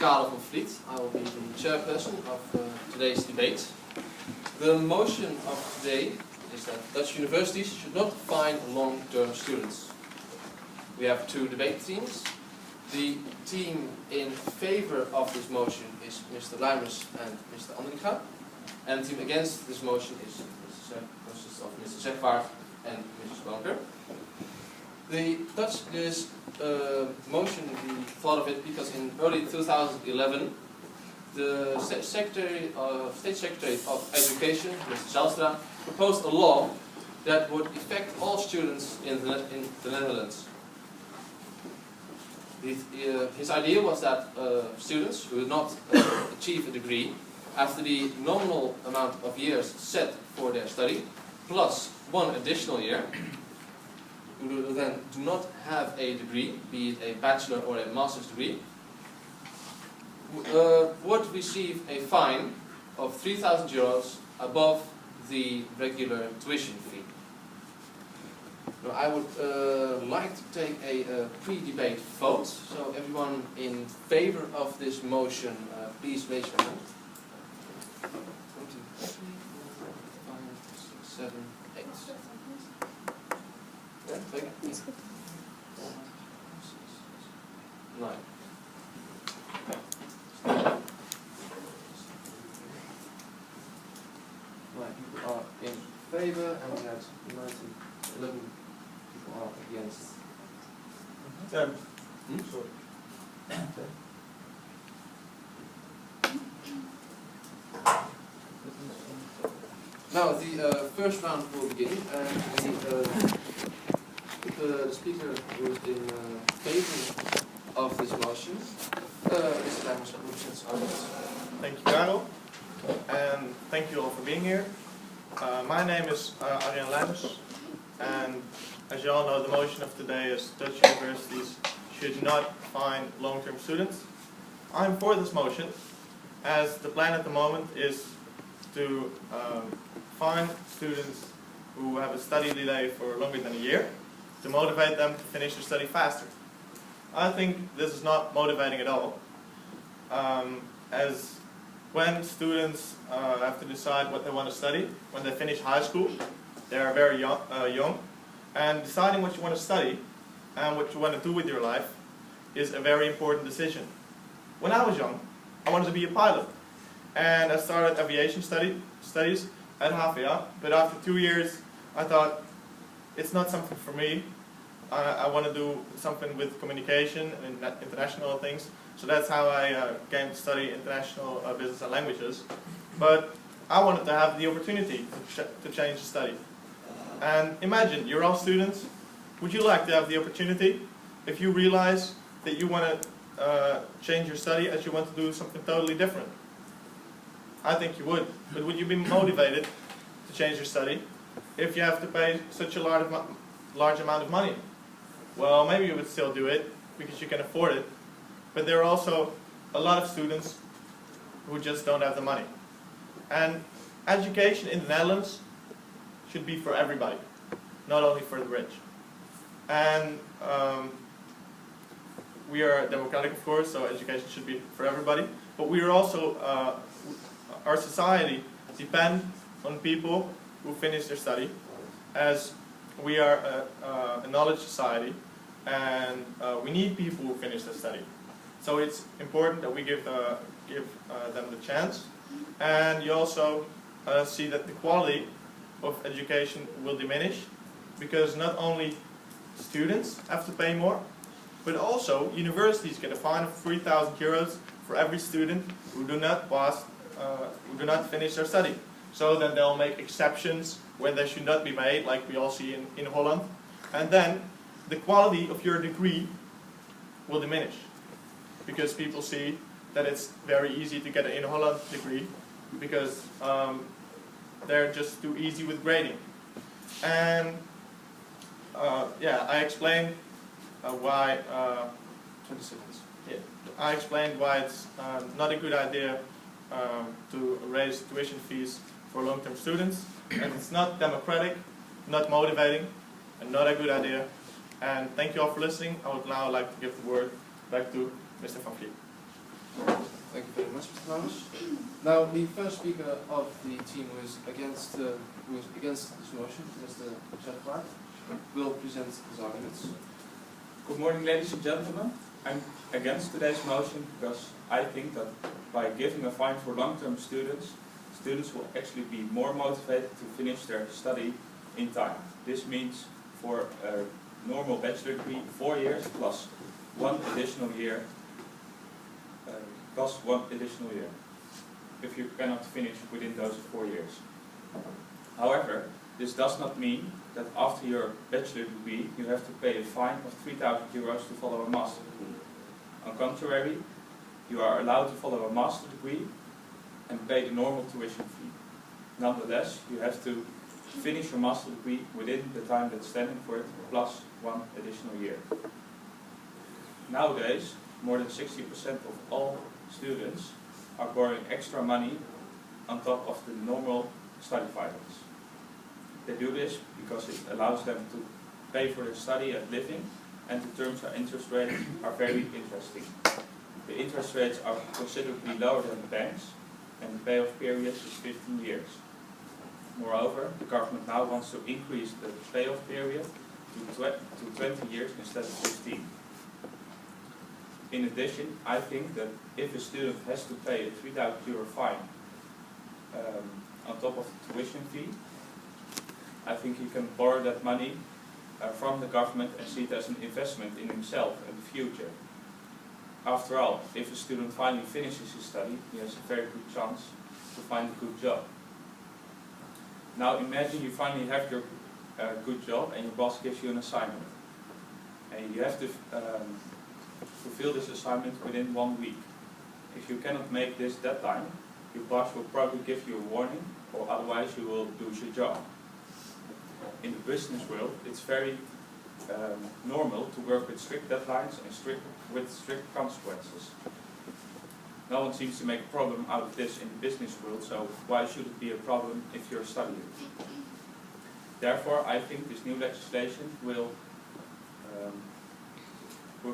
Carola van Vliet. I will be the chairperson of today's debate. The motion of today is that Dutch universities should not fine long-term students. We have two debate teams. The team in favor of this motion is Mr. Luimers and Mr. Andringa. And the team against this motion consists of Mr. Zegvaart and Mrs. Bonker. This motion, we thought of it because in early 2011, the State Secretary of Education, Mr. Zijlstra, proposed a law that would affect all students in the Netherlands. His idea was that students who did not achieve a degree after the nominal amount of years set for their study, plus one additional year, who then do not have a degree, be it a bachelor or a master's degree, would receive a fine of 3,000 euros above the regular tuition fee. Now, I would like to take a pre-debate vote. So everyone in favor of this motion, please raise your hand. 1, 2, 3, 4, 5, 6, 7, 8. Yeah, take it. 9. People are in favor, and we have 11 people are against. 10. Sorry. 10. Now the first round will begin, and the speaker who is in favor of this motion is Luimers represents others. Thank you, Carol, and thank you all for being here. My name is Arjen Luimers, and as you all know, the motion of today is Dutch universities should not fine long-term students. I'm for this motion, as the plan at the moment is to fine students who have a study delay for longer than a year to motivate them to finish their study faster. I think this is not motivating at all, as when students have to decide what they want to study, when they finish high school, they are very young, and deciding what you want to study and what you want to do with your life is a very important decision. When I was young, I wanted to be a pilot, and I started aviation studies at HVA, but after 2 years I thought it's not something for me. I want to do something with communication and international things, so that's how I came to study international business and languages. But I wanted to have the opportunity to change the study. And imagine, you're all students, would you like to have the opportunity, if you realize that you want to change your study as you want to do something totally different? I think you would, but would you be motivated to change your study if you have to pay such a large amount of money? Well, maybe you would still do it because you can afford it, but there are also a lot of students who just don't have the money. And education in the Netherlands should be for everybody, not only for the rich. And we are democratic, of course, so education should be for everybody, but we are also, our society depends on people who finish their study, as we are a knowledge society, and we need people who finish their study. So it's important that we give them the chance, and you also see that the quality of education will diminish, because not only students have to pay more, but also universities get a fine of 3,000 euros for every student who do not pass, who do not finish their study. So then they'll make exceptions where they should not be made, like we all see in Holland. And then the quality of your degree will diminish, because people see that it's very easy to get an in Holland degree, because they're just too easy with grading. And yeah, I explained why. 20 seconds. Yeah, I explained why it's not a good idea to raise tuition fees for long-term students, and it's not democratic, not motivating, and not a good idea. And thank you all for listening. I would now like to give the word back to Mr. Van Vliet. Flowers. Now, the first speaker of the team who is against this motion, Mr. Sahola, will present his arguments. Good morning, ladies and gentlemen. I'm against today's motion because I think that by giving a fine for long-term students, students will actually be more motivated to finish their study in time. This means for a normal bachelor degree, 4 years plus one additional year, if you cannot finish within those 4 years. However, this does not mean that after your bachelor degree you have to pay a fine of 3,000 euros to follow a master degree. On contrary, you are allowed to follow a master degree and pay the normal tuition fee. Nonetheless, you have to finish your master degree within the time that's standing for it, plus one additional year. Nowadays, more than 60% of all students are borrowing extra money on top of the normal study finance. They do this because it allows them to pay for their study and living, and the terms and interest rates are very interesting. The interest rates are considerably lower than the banks, and the payoff period is 15 years. Moreover, the government now wants to increase the payoff period to 20 years instead of 15. In addition, I think that if a student has to pay a 3,000 euro fine on top of the tuition fee, I think he can borrow that money from the government and see it as an investment in himself and the future. After all, if a student finally finishes his study, he has a very good chance to find a good job. Now imagine you finally have your good job and your boss gives you an assignment. And you have to fulfill this assignment within 1 week. If you cannot make this deadline, your boss will probably give you a warning, or otherwise you will lose your job. In the business world, it's very normal to work with strict deadlines and with strict consequences. No one seems to make a problem out of this in the business world, so why should it be a problem if you're studying? Therefore, I think this new legislation will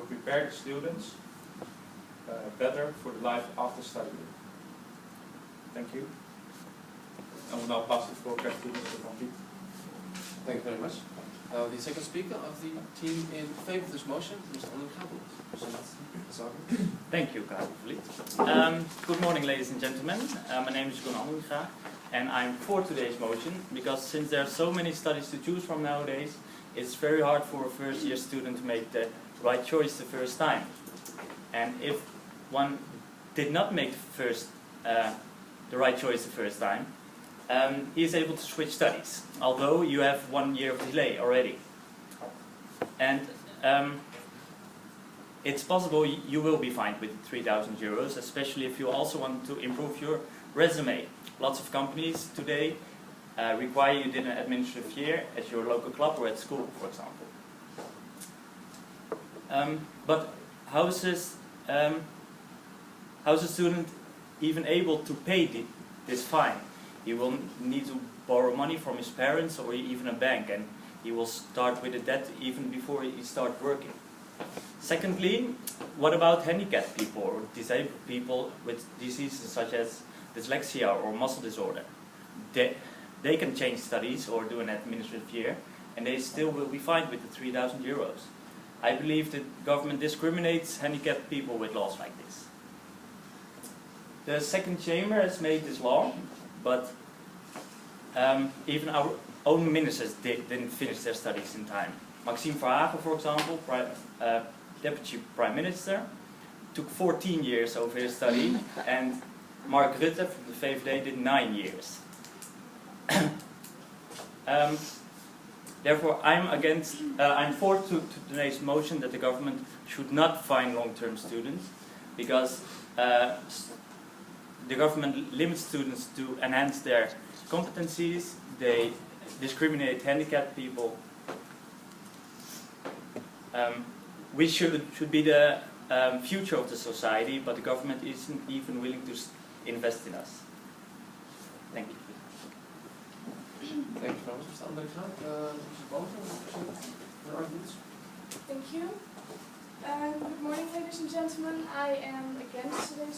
prepare the students better for the life after studying. Thank you. I will now pass the floor back to Mr. Van Vliet. Thank you very much. The second speaker of the team in favor of this motion, Mr. Carola, will present his argument. Thank you, Carola. Good morning, ladies and gentlemen. My name is Carola, and I'm for today's motion because since there are so many studies to choose from nowadays, it's very hard for a first-year student to make the right choice the first time. And if one did not make the right choice the first time, he is able to switch studies, although you have 1 year of delay already. And it's possible you will be fined with 3,000 euros, especially if you also want to improve your resume. Lots of companies today require you did an administrative year at your local club or at school, for example. But how is a student even able to pay this fine? He will need to borrow money from his parents or even a bank, and he will start with a debt even before he starts working. Secondly, what about handicapped people or disabled people with diseases such as dyslexia or muscle disorder? They can change studies or do an administrative year, and they still will be fined with the 3,000 euros. I believe that government discriminates handicapped people with laws like this. The second chamber has made this law, but even our own ministers didn't finish their studies in time. Maxime Verhagen, for example, Deputy Prime Minister, took 14 years over his study, and Mark Rutte from the VVD did 9 years. Therefore, I'm for today's motion that the government should not fine long-term students, because the government limits students to enhance their competencies, they discriminate handicapped people. We should be the future of the society, but the government isn't even willing to invest in us. Thank you. Thank you very much, Mr. Andergraaf. Mrs. Boven, your arguments? Thank you. Good morning, ladies and gentlemen. I am against today's